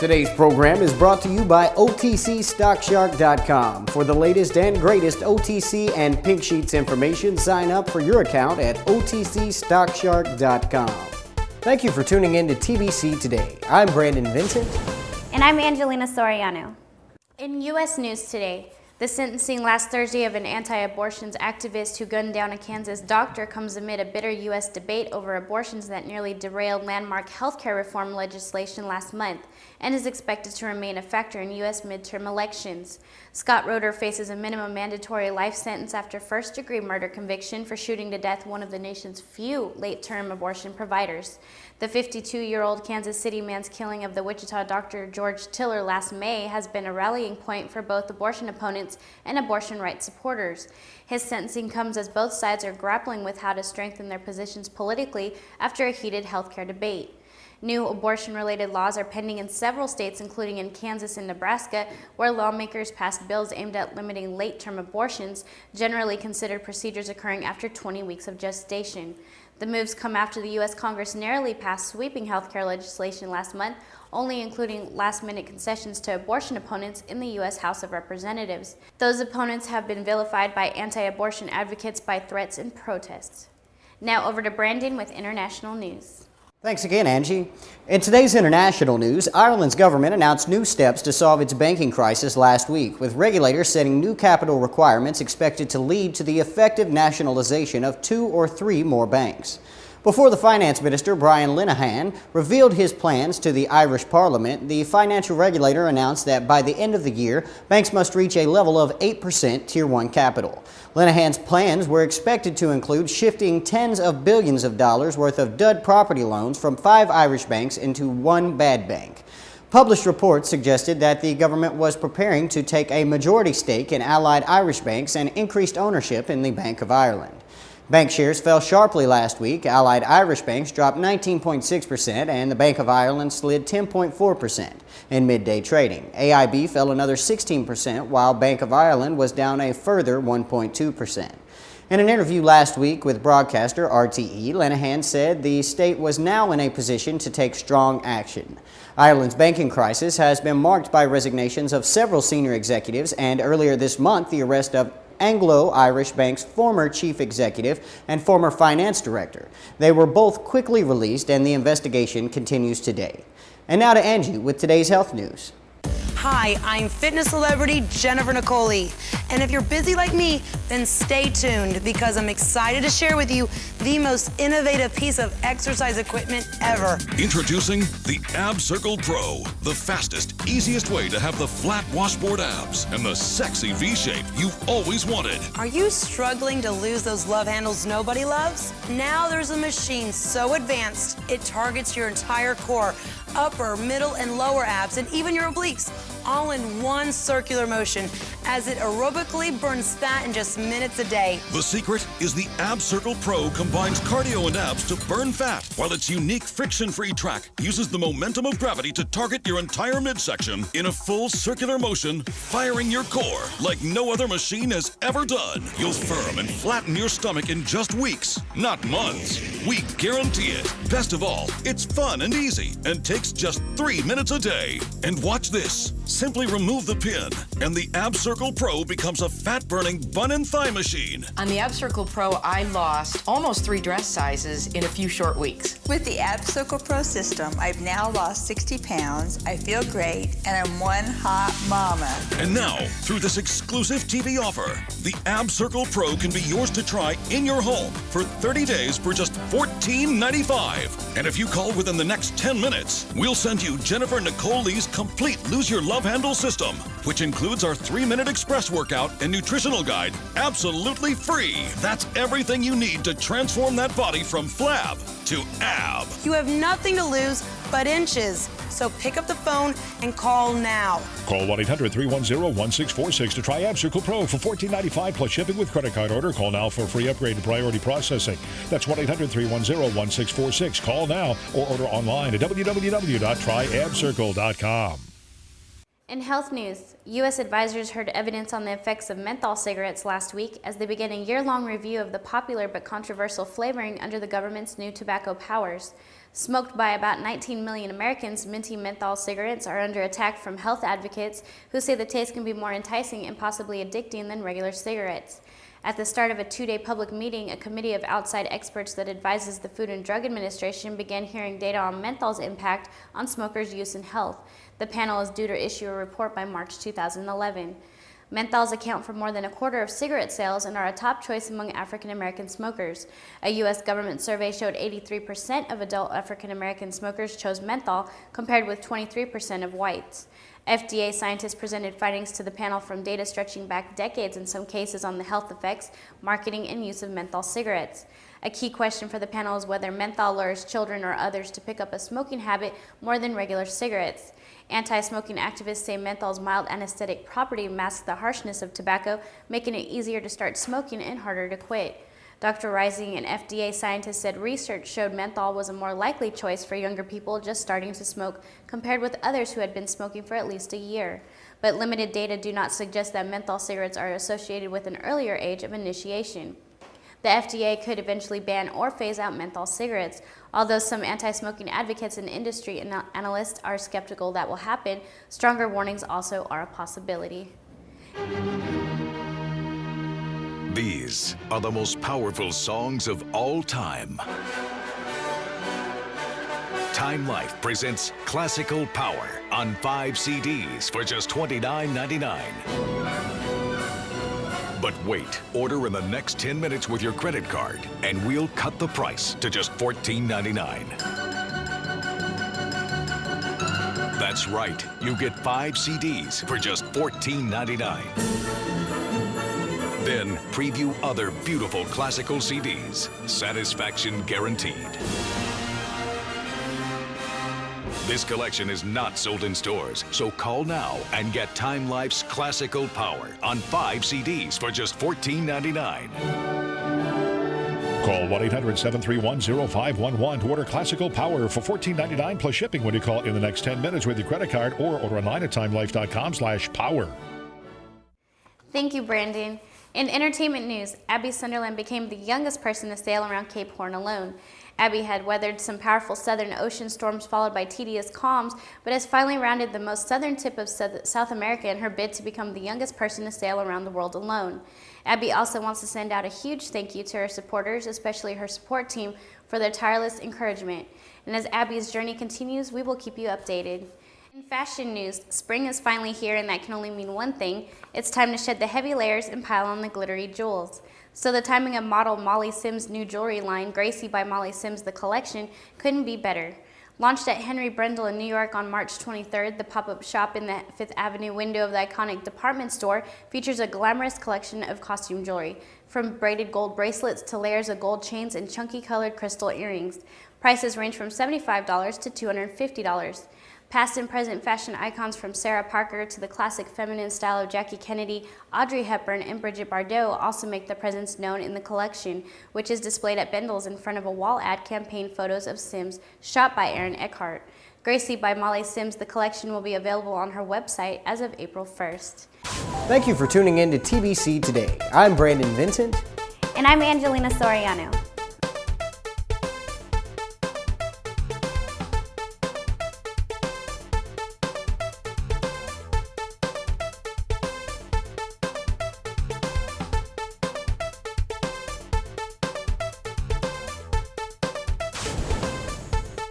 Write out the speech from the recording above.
Today's program is brought to you by OTCStockShark.com. For the latest and greatest OTC and Pink Sheets information, sign up for your account at OTCStockShark.com. Thank you for tuning in to TBC Today. I'm Brandon Vincent. And I'm Angelina Soriano. In U.S. News today, the sentencing last Thursday of an anti-abortion activist who gunned down a Kansas doctor comes amid a bitter U.S. debate over abortions that nearly derailed landmark healthcare reform legislation last month and is expected to remain a factor in U.S. midterm elections. Scott Roeder faces a minimum mandatory life sentence after first-degree murder conviction for shooting to death one of the nation's few late-term abortion providers. The 52-year-old Kansas City man's killing of the Wichita doctor George Tiller last May has been a rallying point for both abortion opponents and abortion rights supporters. His sentencing comes as both sides are grappling with how to strengthen their positions politically after a heated healthcare debate. New abortion-related laws are pending in several states, including in Kansas and Nebraska, where lawmakers passed bills aimed at limiting late-term abortions, generally considered procedures occurring after 20 weeks of gestation. The moves come after the U.S. Congress narrowly passed sweeping healthcare legislation last month, only including last-minute concessions to abortion opponents in the U.S. House of Representatives. Those opponents have been vilified by anti-abortion advocates by threats and protests. Now over to Brandon with international news. Thanks again, Angie. In today's international news, Ireland's government announced new steps to solve its banking crisis last week, with regulators setting new capital requirements expected to lead to the effective nationalization of 2 or 3 more banks. Before the finance minister, Brian Linehan, revealed his plans to the Irish Parliament, the financial regulator announced that by the end of the year, banks must reach a level of 8% Tier 1 capital. Linehan's plans were expected to include shifting tens of billions of dollars worth of dud property loans from 5 Irish banks into 1 bad bank. Published reports suggested that the government was preparing to take a majority stake in allied Irish banks and increased ownership in the Bank of Ireland. Bank shares fell sharply last week. Allied Irish banks dropped 19.6% and the Bank of Ireland slid 10.4% in midday trading. AIB fell another 16%, while Bank of Ireland was down a further 1.2%. In an interview last week with broadcaster RTE, Linehan said the state was now in a position to take strong action. Ireland's banking crisis has been marked by resignations of several senior executives, and earlier this month the arrest of Anglo-Irish Bank's former chief executive and former finance director. They were both quickly released and the investigation continues today. And now to Angie with today's health news. Hi, I'm fitness celebrity Jennifer Nicoli. And if you're busy like me, then stay tuned because I'm excited to share with you the most innovative piece of exercise equipment ever. Introducing the Ab Circle Pro, the fastest, easiest way to have the flat washboard abs and the sexy V shape you've always wanted. Are you struggling to lose those love handles nobody loves? Now there's a machine so advanced, it targets your entire core, upper, middle, and lower abs, and even your obliques, all in one circular motion as it aerobically burns fat in just minutes a day. The secret is the Ab Circle Pro combines cardio and abs to burn fat, while its unique friction-free track uses the momentum of gravity to target your entire midsection in a full circular motion, firing your core like no other machine has ever done. You'll firm and flatten your stomach in just weeks, not months. We guarantee it. Best of all, it's fun and easy and takes just 3 minutes a day. And watch this. Simply remove the pin, and the Ab Circle Pro becomes a fat-burning bun and thigh machine. On the Ab Circle Pro, I lost almost 3 dress sizes in a few short weeks. With the Ab Circle Pro system, I've now lost 60 pounds, I feel great, and I'm one hot mama. And now, through this exclusive TV offer, the Ab Circle Pro can be yours to try in your home for 30 days for just $14.95. And if you call within the next 10 minutes, we'll send you Jennifer Nicoli's complete Lose Your Love Handle system, which includes our 3-minute express workout and nutritional guide, absolutely free. That's everything you need to transform that body from flab to ab. You have nothing to lose but inches. So pick up the phone and call now. Call 1-800-310-1646 to try Ab Circle Pro for $14.95 plus shipping with credit card order. Call now for free upgrade and priority processing. That's 1-800-310-1646. Call now or order online at www.tryabcircle.com. In health news, U.S. advisors heard evidence on the effects of menthol cigarettes last week as they began a year-long review of the popular but controversial flavoring under the government's new tobacco powers. Smoked by about 19 million Americans, minty menthol cigarettes are under attack from health advocates who say the taste can be more enticing and possibly addicting than regular cigarettes. At the start of a two-day public meeting, a committee of outside experts that advises the Food and Drug Administration began hearing data on menthol's impact on smokers' use and health. The panel is due to issue a report by March 2011. Menthols account for more than a quarter of cigarette sales and are a top choice among African American smokers. A U.S. government survey showed 83% of adult African American smokers chose menthol, compared with 23% of whites. FDA scientists presented findings to the panel from data stretching back decades in some cases on the health effects, marketing, and use of menthol cigarettes. A key question for the panel is whether menthol lures children or others to pick up a smoking habit more than regular cigarettes. Anti-smoking activists say menthol's mild anesthetic property masks the harshness of tobacco, making it easier to start smoking and harder to quit. Dr. Rising, an FDA scientist, said research showed menthol was a more likely choice for younger people just starting to smoke compared with others who had been smoking for at least a year. But limited data do not suggest that menthol cigarettes are associated with an earlier age of initiation. The FDA could eventually ban or phase out menthol cigarettes. Although some anti-smoking advocates and industry analysts are skeptical that will happen, stronger warnings also are a possibility. These are the most powerful songs of all time. Time Life presents Classical Power on 5 CDs for just $29.99. But wait, order in the next 10 minutes with your credit card, and we'll cut the price to just $14.99. That's right, you get 5 CDs for just $14.99. Then preview other beautiful classical CDs, satisfaction guaranteed. This collection is not sold in stores, so call now and get Time Life's Classical Power on 5 CDs for just $14.99. Call 1-800-731-0511 to order Classical Power for $14.99 plus shipping when you call in the next 10 minutes with your credit card or order online at timelife.com/power. Thank you, Brandon. In entertainment news, Abby Sunderland became the youngest person to sail around Cape Horn alone. Abby had weathered some powerful southern ocean storms followed by tedious calms, but has finally rounded the most southern tip of South America in her bid to become the youngest person to sail around the world alone. Abby also wants to send out a huge thank you to her supporters, especially her support team, for their tireless encouragement. And as Abby's journey continues, we will keep you updated. In fashion news, spring is finally here, and that can only mean one thing. It's time to shed the heavy layers and pile on the glittery jewels. So the timing of model Molly Sims' new jewelry line, Gracie by Molly Sims The Collection, couldn't be better. Launched at Henry Brendel in New York on March 23rd, the pop-up shop in the Fifth Avenue window of the iconic department store features a glamorous collection of costume jewelry, from braided gold bracelets to layers of gold chains and chunky colored crystal earrings. Prices range from $75 to $250. Past and present fashion icons from Sarah Parker to the classic feminine style of Jackie Kennedy, Audrey Hepburn, and Brigitte Bardot also make their presence known in the collection, which is displayed at Bendel's in front of a wall ad campaign photos of Sims shot by Aaron Eckhart. Gracie by Molly Sims The Collection will be available on her website as of April 1st. Thank you for tuning in to TBC Today. I'm Brandon Vincent. And I'm Angelina Soriano.